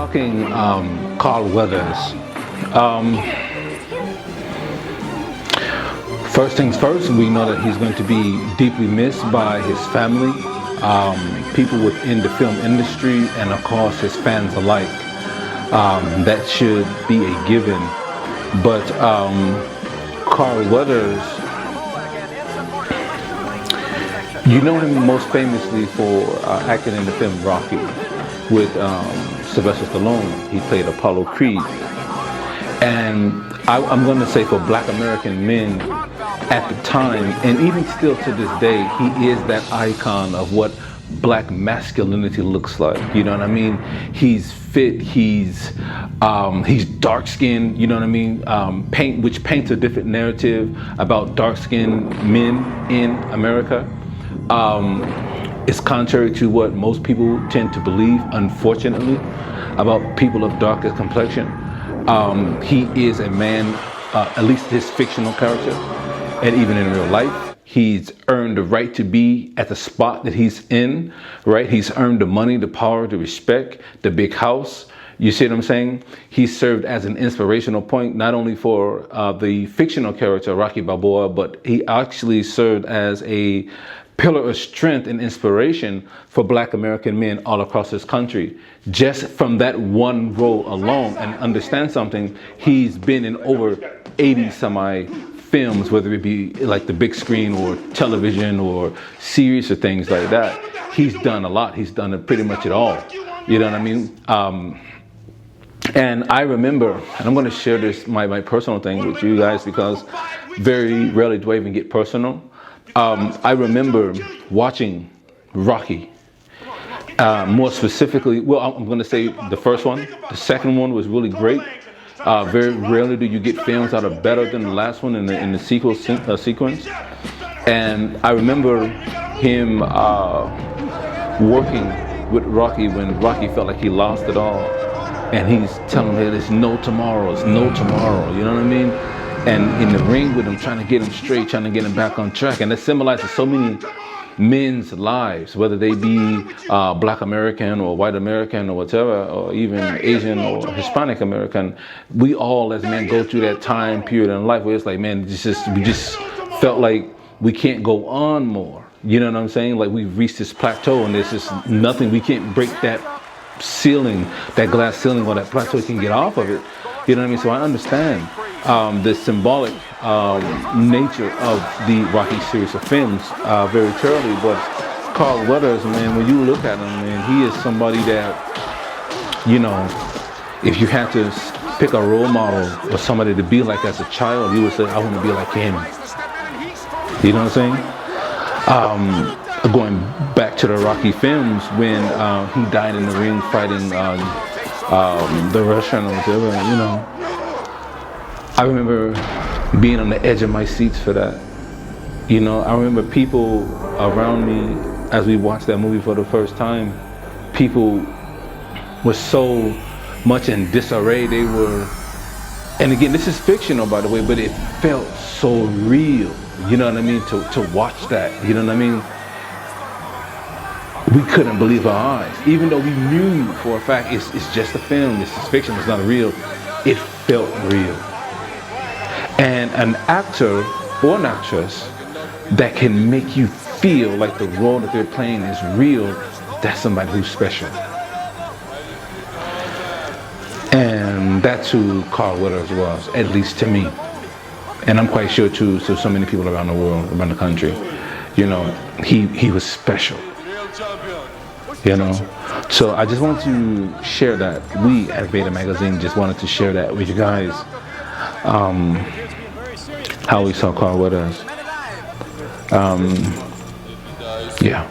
talking Carl Weathers, first things first, we know that he's going to be deeply missed by his family, people within the film industry, and of course his fans alike. That should be a given. But Carl Weathers, you know him most famously for acting in the film Rocky with Sylvester Stallone. He played Apollo Creed. And I'm going to say for Black American men at the time, and even still to this day, he is that icon of what Black masculinity looks like. You know what I mean? He's fit, he's dark-skinned, you know what I mean? Which paints a different narrative about dark-skinned men in America. It's contrary to what most people tend to believe, unfortunately, about people of darker complexion. He is a man, at least his fictional character, and even in real life, he's earned the right to be at the spot that he's in, right? He's earned the money, the power, the respect, the big house. You see what I'm saying? He served as an inspirational point, not only for the fictional character, Rocky Balboa, but he actually served as a pillar of strength and inspiration for Black American men all across this country. Just from that one role alone, and understand something, he's been in over 80 films, whether it be like the big screen or television or series or things like that. He's done a lot. He's done pretty much it all. You know what I mean? And I remember, and I'm going to share this, my personal thing with you guys, because very rarely do I even get personal. I remember watching Rocky, more specifically, well, I'm going to say the first one. The second one was really great. Very rarely do you get films that are better than the last one in the sequel sequence. And I remember him working with Rocky when Rocky felt like he lost it all. And he's telling him, there's no tomorrow, it's no tomorrow, you know what I mean? And in the ring with him, trying to get him straight, trying to get him back on track. And that symbolizes so many men's lives, whether they be Black American or white American or whatever, or even Asian or Hispanic American. We all as men go through that time period in life where it's like, man, we just felt like we can't go on more. You know what I'm saying? Like we've reached this plateau and there's just nothing, we can't break that ceiling, that glass ceiling or that plateau, we can get off of it. You know what I mean? So I understand the symbolic nature of the Rocky series of films very clearly. But Carl Weathers, man, when you look at him, man, he is somebody that, you know, if you had to pick a role model or somebody to be like as a child, you would say, I want to be like him. You know what I'm saying? Going back to the Rocky films, when he died in the ring fighting the Russian or whatever, you know, I remember being on the edge of my seats for that. You know, I remember people around me as we watched that movie for the first time. People were so much in disarray. They were, and again, this is fictional, by the way, but it felt so real. You know what I mean? To watch that. You know what I mean? We couldn't believe our eyes, even though we knew for a fact it's just a film, it's fiction, it's not real. It felt real. And an actor or an actress that can make you feel like the role that they're playing is real, that's somebody who's special. And that's who Carl Weathers was, at least to me. And I'm quite sure to so many people around the world, around the country. You know, he was special. You know, so I just wanted to share that. We at VEDA Magazine just wanted to share that with you guys. How we saw Carl Weathers. Yeah.